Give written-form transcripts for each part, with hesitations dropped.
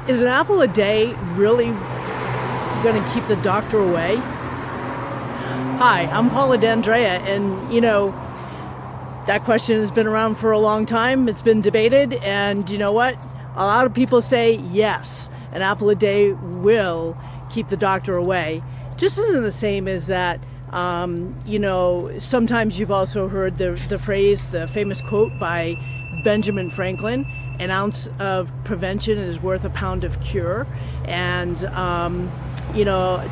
Is an apple a day really going to keep the doctor away? Hi, I'm Paula D'Andrea, and that question has been around for a long time. It's been debated, and you know what? A lot of people say yes, an apple a day will keep the doctor away. Just isn't the same as that. Sometimes you've also heard the phrase, the famous quote by Benjamin Franklin: an ounce of prevention is worth a pound of cure. And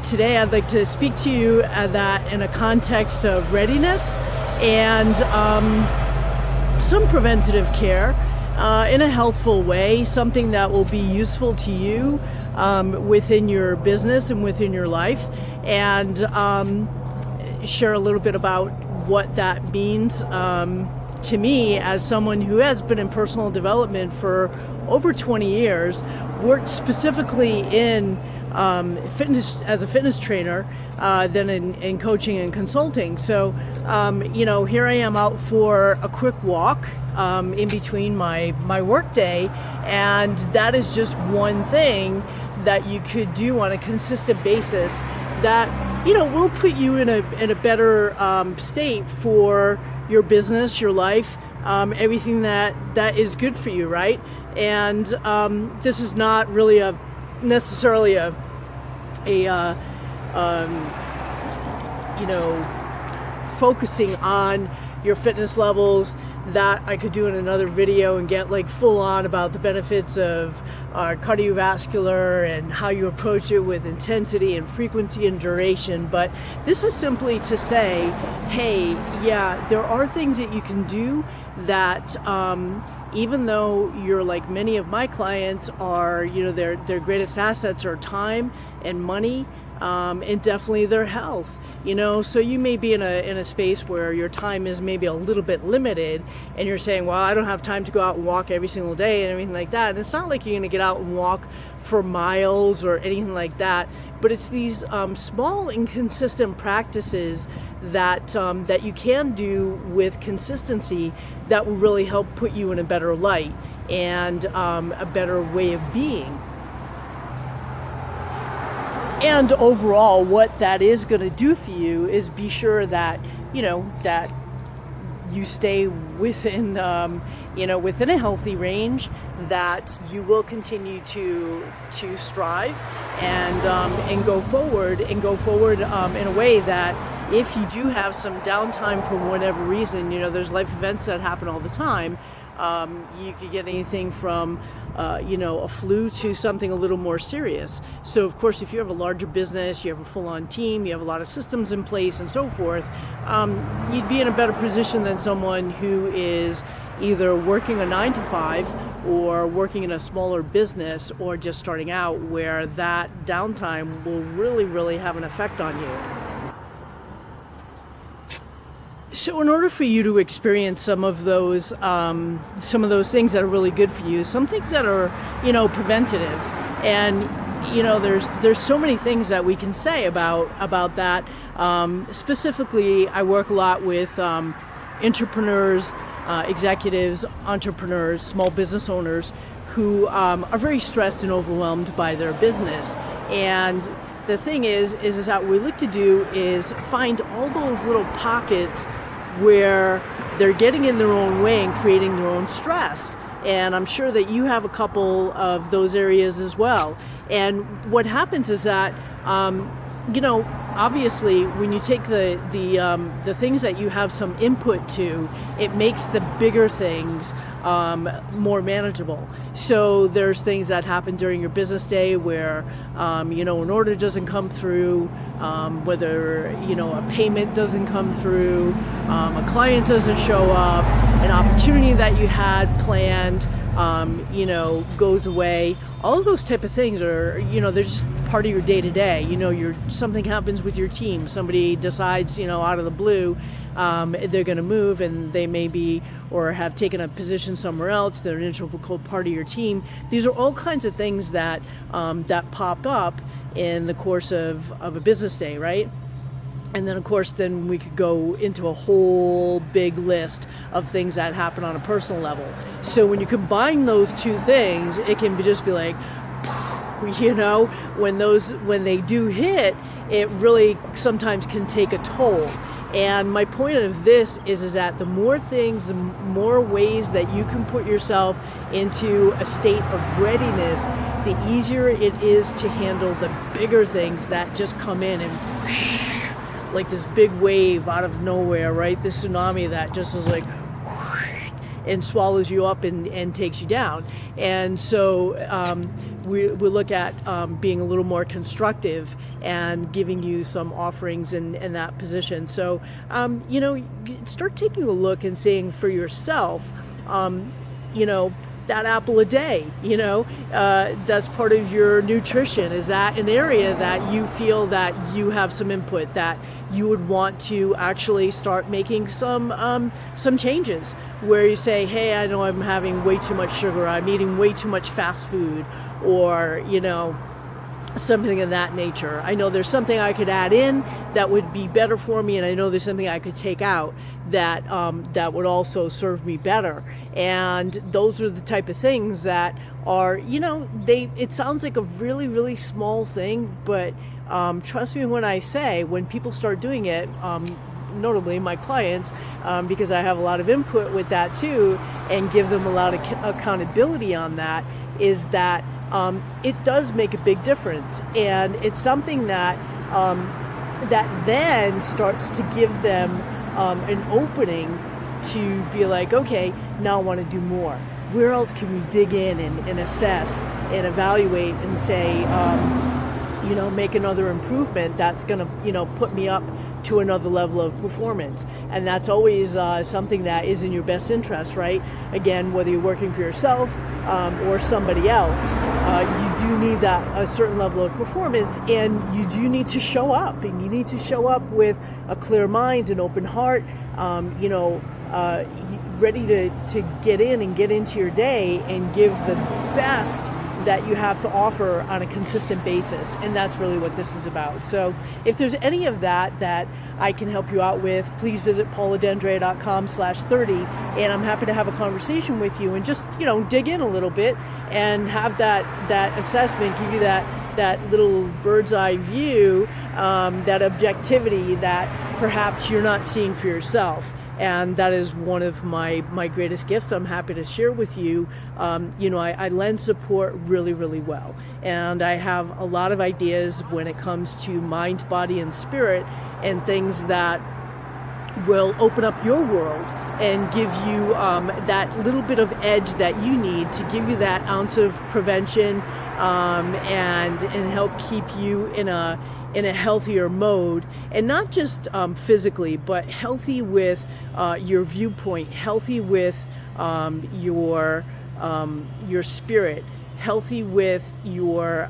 today I'd like to speak to you that in a context of readiness and some preventative care in a healthful way, something that will be useful to you within your business and within your life, and share a little bit about what that means to me as someone who has been in personal development for over 20 years, worked specifically in fitness as a fitness trainer, then in coaching and consulting. So, here I am out for a quick walk in between my work day, and that is just one thing that you could do on a consistent basis that will put you in a better state for your business, your life, everything that is good for you, right? And this is not really necessarily a focusing on your fitness levels. That I could do in another video and get like full on about the benefits of cardiovascular and how you approach it with intensity and frequency and duration. But this is simply to say, hey, yeah, there are things that you can do that even though you're like many of my clients are, their greatest assets are time and money, and definitely their health. So you may be in a space where your time is maybe a little bit limited, and you're saying, well, I don't have time to go out and walk every single day and everything like that. And it's not like you're going to get out and walk for miles or anything like that, but it's these small and consistent practices that you can do with consistency that will really help put you in a better light and a better way of being. And overall, what that is going to do for you is be sure that that you stay within within a healthy range, that you will continue to strive and go forward in a way that if you do have some downtime for whatever reason, there's life events that happen all the time. You could get anything from a flu to something a little more serious. So of course, if you have a larger business, you have a full-on team, you have a lot of systems in place and so forth, you'd be in a better position than someone who is either working a 9-to-5 or working in a smaller business or just starting out, where that downtime will really, really have an effect on you. So in order for you to experience some of those things that are really good for you, some things that are, preventative, and, there's so many things that we can say about that. Specifically, I work a lot with entrepreneurs, executives, entrepreneurs, small business owners who are very stressed and overwhelmed by their business. And the thing is that what we look to do is find all those little pockets where they're getting in their own way and creating their own stress. And I'm sure that you have a couple of those areas as well. And what happens is that, obviously, when you take the things that you have some input to, it makes the bigger things more manageable. So there's things that happen during your business day where, an order doesn't come through, whether, a payment doesn't come through, a client doesn't show up, an opportunity that you had planned, goes away. All of those type of things are, they're just part of your day to day. Something happens with your team. Somebody decides, out of the blue, they're going to move, and they may be or have taken a position somewhere else. They're an integral part of your team. These are all kinds of things that pop up in the course of a business day, right? And then, of course, then we could go into a whole big list of things that happen on a personal level. So when you combine those two things, it can just be like, when they do hit, it really sometimes can take a toll. And my point of this is that the more things, the more ways that you can put yourself into a state of readiness, the easier it is to handle the bigger things that just come in and whoosh, like this big wave out of nowhere, right? This tsunami that just is like whoosh, and swallows you up and takes you down. And so we look at being a little more constructive and giving you some offerings in that position. So, start taking a look and saying for yourself, that apple a day, that's part of your nutrition. Is that an area that you feel that you have some input, that you would want to actually start making some changes, where you say, hey, I know I'm having way too much sugar, I'm eating way too much fast food, or, something of that nature. I know there's something I could add in that would be better for me, and I know there's something I could take out that that would also serve me better. And those are the type of things that are, it sounds like a really, really small thing, but trust me when I say, when people start doing it, notably my clients, because I have a lot of input with that too, and give them a lot of accountability on that, is that it does make a big difference. And it's something that that then starts to give them an opening to be like, okay, now I want to do more. Where else can we dig in and assess and evaluate and say, make another improvement that's going to, put me up to another level of performance. And that's always something that is in your best interest, right? Again, whether you're working for yourself or somebody else, you do need a certain level of performance, and you do need to show up, and you need to show up with a clear mind, an open heart, ready to get in and get into your day and give the best that you have to offer on a consistent basis. And that's really what this is about. So if there's any of that I can help you out with, please visit pauladandrea.com/30, and I'm happy to have a conversation with you and just, dig in a little bit and have that assessment, give you that little bird's eye view, that objectivity that perhaps you're not seeing for yourself. And that is one of my greatest gifts. I'm happy to share with you. I lend support really, really well. And I have a lot of ideas when it comes to mind, body, and spirit, and things that will open up your world and give you that little bit of edge that you need to give you that ounce of prevention, and help keep you in a healthier mode, and not just physically, but healthy with your viewpoint, healthy with your spirit, healthy with your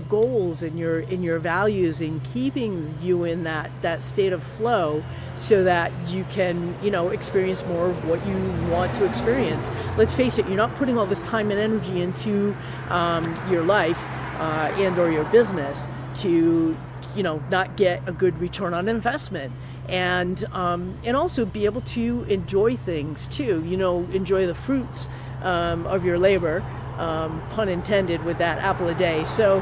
goals and your values, and keeping you in that state of flow, so that you can experience more of what you want to experience. Let's face it, you're not putting all this time and energy into your life and or your business to not get a good return on investment, and also be able to enjoy things too, enjoy the fruits of your labor, pun intended with that apple a day. So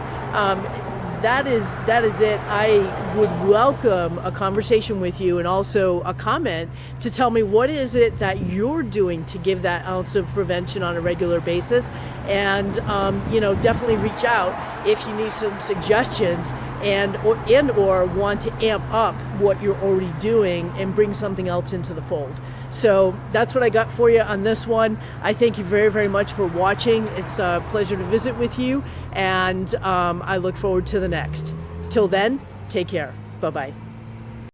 that is it. I would welcome a conversation with you, and also a comment to tell me what is it that you're doing to give that ounce of prevention on a regular basis. And definitely reach out if you need some suggestions and or want to amp up what you're already doing and bring something else into the fold. So that's what I got for you on this one. I thank you very, very much for watching. It's a pleasure to visit with you, and I look forward to the next. Till then, take care. Bye-bye.